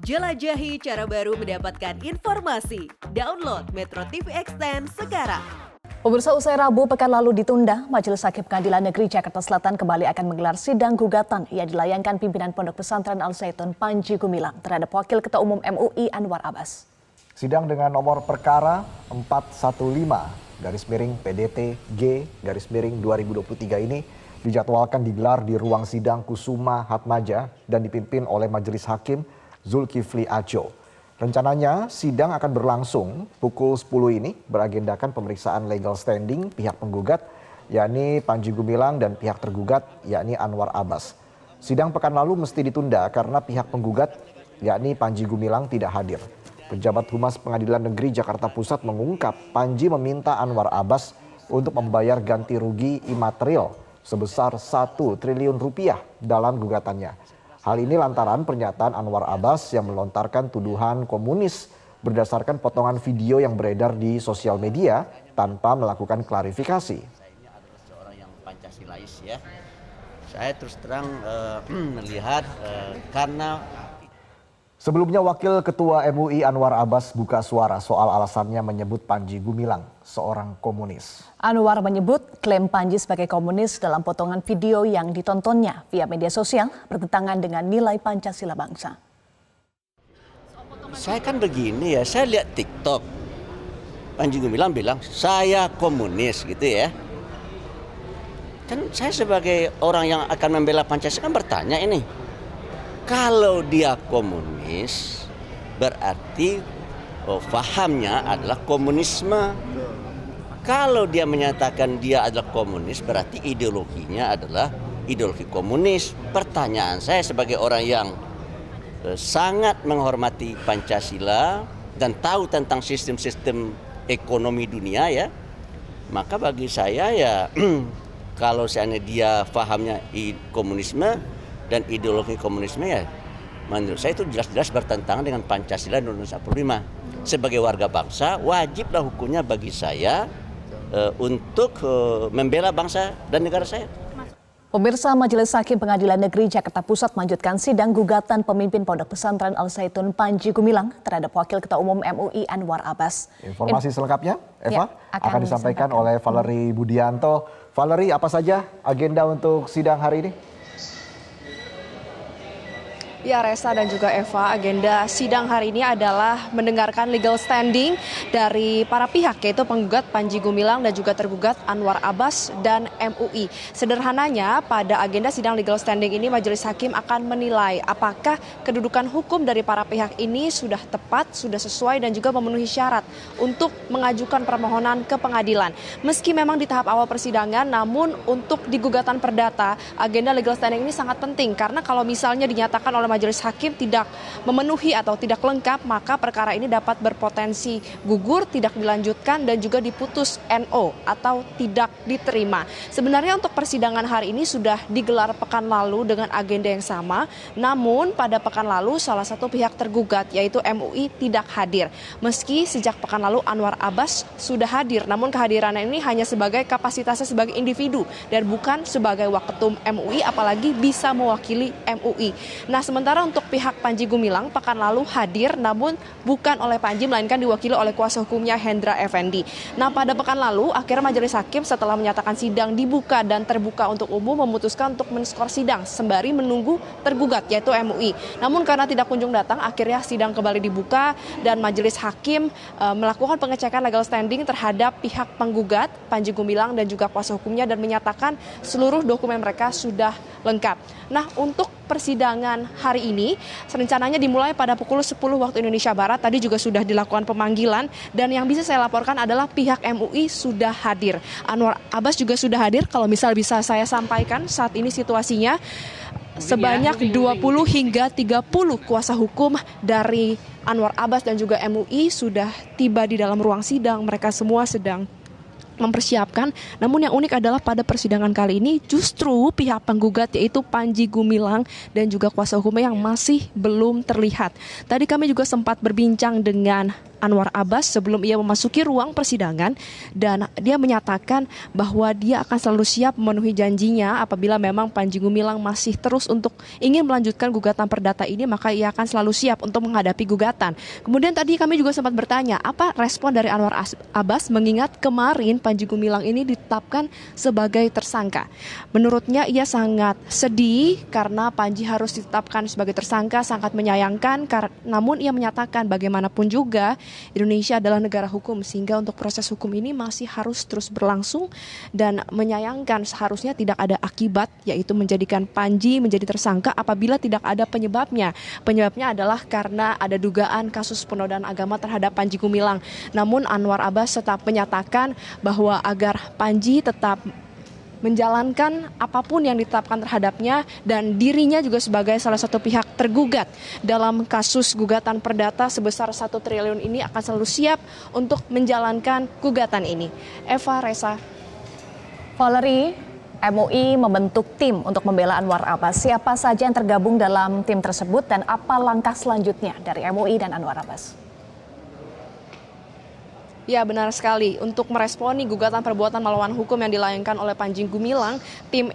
Jelajahi cara baru mendapatkan informasi. Download Metro TV Extend sekarang. Pemirsa, usai Rabu pekan lalu ditunda, Majelis Hakim Pengadilan Negeri Jakarta Selatan kembali akan menggelar sidang gugatan yang dilayangkan pimpinan Pondok Pesantren Al Zaitun Panji Gumilang terhadap Wakil Ketua Umum MUI Anwar Abbas. Sidang dengan nomor perkara 415-PDT-G-2023 ini dijadwalkan digelar di ruang sidang Kusuma Hatmaja dan dipimpin oleh Majelis Hakim Zulkifli Aco. Rencananya sidang akan berlangsung pukul 10 ini, beragendakan pemeriksaan legal standing pihak penggugat yakni Panji Gumilang dan pihak tergugat yakni Anwar Abbas. Sidang pekan lalu mesti ditunda karena pihak penggugat yakni Panji Gumilang tidak hadir. Pejabat Humas Pengadilan Negeri Jakarta Pusat mengungkap Panji meminta Anwar Abbas untuk membayar ganti rugi imaterial sebesar 1 triliun rupiah dalam gugatannya. Hal ini lantaran pernyataan Anwar Abbas yang melontarkan tuduhan komunis berdasarkan potongan video yang beredar di sosial media tanpa melakukan klarifikasi. Saya ini adalah seorang yang Pancasilais ya. Saya terus terang melihat karena Sebelumnya Wakil Ketua MUI Anwar Abbas buka suara soal alasannya menyebut Panji Gumilang seorang komunis. Anwar menyebut klaim Panji sebagai komunis dalam potongan video yang ditontonnya via media sosial bertentangan dengan nilai Pancasila bangsa. saya kan begini ya, saya lihat TikTok. Panji Gumilang bilang saya komunis gitu ya. Kan saya sebagai orang yang akan membela Pancasila kan bertanya ini. Kalau dia komunis berarti fahamnya adalah komunisme. Kalau dia menyatakan dia adalah komunis berarti ideologinya adalah ideologi komunis. Pertanyaan saya sebagai orang yang sangat menghormati Pancasila dan tahu tentang sistem-sistem ekonomi dunia ya. Maka bagi saya ya kalau seandainya dia fahamnya komunisme dan ideologi komunisme ya menurut saya itu jelas-jelas bertentangan dengan Pancasila dan Undang-Undang 45. Sebagai warga bangsa wajiblah hukumnya bagi saya untuk membela bangsa dan negara saya. Pemirsa, Majelis Hakim Pengadilan Negeri Jakarta Pusat melanjutkan sidang gugatan pemimpin Pondok Pesantren Al Zaitun Panji Gumilang terhadap Wakil Ketua Umum MUI Anwar Abbas. Informasi selengkapnya Eva akan disampaikan disampaikan oleh Valerie Budianto. Valerie, apa saja agenda untuk sidang hari ini? Ya, Resa dan juga Eva, agenda sidang hari ini adalah mendengarkan legal standing dari para pihak, yaitu penggugat Panji Gumilang dan juga tergugat Anwar Abbas dan MUI. Sederhananya, pada agenda sidang legal standing ini Majelis Hakim akan menilai apakah kedudukan hukum dari para pihak ini sudah tepat, sudah sesuai dan juga memenuhi syarat untuk mengajukan permohonan ke pengadilan. Meski memang di tahap awal persidangan, namun untuk di gugatan perdata, agenda legal standing ini sangat penting karena kalau misalnya dinyatakan oleh Majelis Hakim tidak memenuhi atau tidak lengkap, maka perkara ini dapat berpotensi gugur, tidak dilanjutkan dan juga diputus NO atau tidak diterima. Sebenarnya untuk persidangan hari ini sudah digelar pekan lalu dengan agenda yang sama, namun pada pekan lalu salah satu pihak tergugat yaitu MUI tidak hadir. Meski sejak pekan lalu Anwar Abbas sudah hadir, namun kehadirannya ini hanya sebagai kapasitasnya sebagai individu dan bukan sebagai waketum MUI, apalagi bisa mewakili MUI. Nah, sementara untuk pihak Panji Gumilang pekan lalu hadir namun bukan oleh Panji melainkan diwakili oleh kuasa hukumnya Hendra Effendi. Nah, pada pekan lalu akhirnya Majelis Hakim setelah menyatakan sidang dibuka dan terbuka untuk umum memutuskan untuk men-skor sidang sembari menunggu tergugat yaitu MUI. Namun karena tidak kunjung datang akhirnya sidang kembali dibuka dan Majelis Hakim melakukan pengecekan legal standing terhadap pihak penggugat Panji Gumilang dan juga kuasa hukumnya dan menyatakan seluruh dokumen mereka sudah lengkap. Nah, untuk persidangan hari ini rencananya dimulai pada pukul 10 waktu Indonesia Barat. Tadi juga sudah dilakukan pemanggilan dan yang bisa saya laporkan adalah pihak MUI sudah hadir. Anwar Abbas juga sudah hadir. Kalau misal bisa saya sampaikan saat ini situasinya sebanyak 20 hingga 30 kuasa hukum dari Anwar Abbas dan juga MUI sudah tiba di dalam ruang sidang. Mereka semua sedang mempersiapkan. Namun yang unik adalah pada persidangan kali ini justru pihak penggugat yaitu Panji Gumilang dan juga kuasa hukumnya yang masih belum terlihat. Tadi kami juga sempat berbincang dengan Anwar Abbas sebelum ia memasuki ruang persidangan, dan dia menyatakan bahwa dia akan selalu siap memenuhi janjinya apabila memang Panji Gumilang masih terus untuk ingin melanjutkan gugatan perdata ini, maka ia akan selalu siap untuk menghadapi gugatan. Kemudian tadi kami juga sempat bertanya apa respon dari Anwar Abbas mengingat kemarin Panji Gumilang ini ditetapkan sebagai tersangka. Menurutnya ia sangat sedih karena Panji harus ditetapkan sebagai tersangka, sangat menyayangkan, namun ia menyatakan bagaimanapun juga Indonesia adalah negara hukum sehingga untuk proses hukum ini masih harus terus berlangsung, dan menyayangkan seharusnya tidak ada akibat, yaitu menjadikan Panji menjadi tersangka apabila tidak ada penyebabnya. Penyebabnya adalah karena ada dugaan kasus penodaan agama terhadap Panji Gumilang. Namun Anwar Abbas tetap menyatakan bahwa agar Panji tetap menjalankan apapun yang ditetapkan terhadapnya, dan dirinya juga sebagai salah satu pihak tergugat dalam kasus gugatan perdata sebesar 1 triliun ini akan selalu siap untuk menjalankan gugatan ini. Eva, Resa. Valerie, MUI membentuk tim untuk membela Anwar Abbas. Siapa saja yang tergabung dalam tim tersebut dan apa langkah selanjutnya dari MUI dan Anwar Abbas? Ya, benar sekali. Untuk meresponi gugatan perbuatan melawan hukum yang dilayangkan oleh Panji Gumilang, tim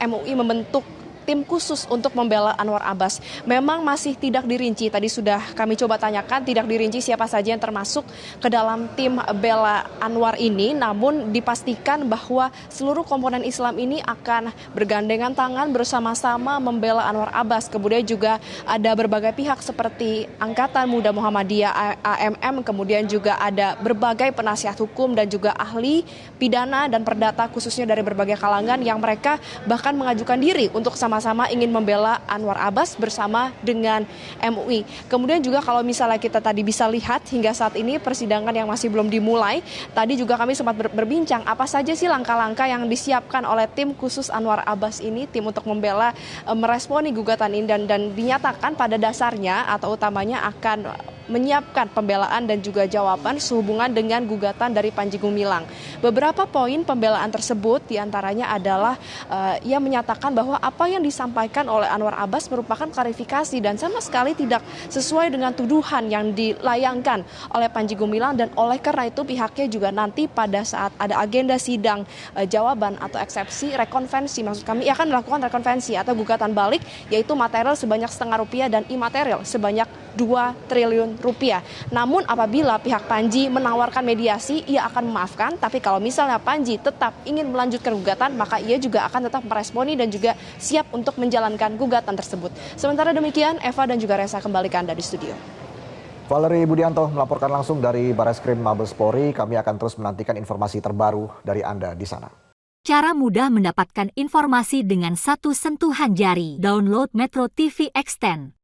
MUI membentuk tim khusus untuk membela Anwar Abbas. Memang masih tidak dirinci, tadi sudah kami coba tanyakan, tidak dirinci siapa saja yang termasuk ke dalam tim bela Anwar ini, namun dipastikan bahwa seluruh komponen Islam ini akan bergandengan tangan bersama-sama membela Anwar Abbas. Kemudian juga ada berbagai pihak seperti Angkatan Muda Muhammadiyah AMM, kemudian juga ada berbagai penasihat hukum dan juga ahli pidana dan perdata khususnya dari berbagai kalangan yang mereka bahkan mengajukan diri untuk sama-sama ingin membela Anwar Abbas bersama dengan MUI. Kemudian juga kalau misalnya kita tadi bisa lihat hingga saat ini persidangan yang masih belum dimulai, tadi juga kami sempat berbincang apa saja sih langkah-langkah yang disiapkan oleh tim khusus Anwar Abbas ini, tim untuk membela meresponi gugatan ini, dan dinyatakan pada dasarnya atau utamanya akan menyiapkan pembelaan dan juga jawaban sehubungan dengan gugatan dari Panji Gumilang. Beberapa poin pembelaan tersebut diantaranya adalah ia menyatakan bahwa apa yang disampaikan oleh Anwar Abbas merupakan klarifikasi dan sama sekali tidak sesuai dengan tuduhan yang dilayangkan oleh Panji Gumilang, dan oleh karena itu pihaknya juga nanti pada saat ada agenda sidang jawaban atau eksepsi rekonvensi, maksud kami akan melakukan rekonvensi atau gugatan balik, yaitu material sebanyak Rp0,5 dan imaterial sebanyak Rp2 triliun. Namun apabila pihak Panji menawarkan mediasi, ia akan memaafkan, tapi kalau misalnya Panji tetap ingin melanjutkan gugatan, maka ia juga akan tetap meresponi dan juga siap untuk menjalankan gugatan tersebut. Sementara demikian, Eva dan juga Resa, kembali ke Anda di studio. Valerie Budianto melaporkan langsung dari Barreskrim Mabes Polri. Kami akan terus menantikan informasi terbaru dari Anda di sana. Cara mudah mendapatkan informasi dengan satu sentuhan jari. Download Metro TV Extend.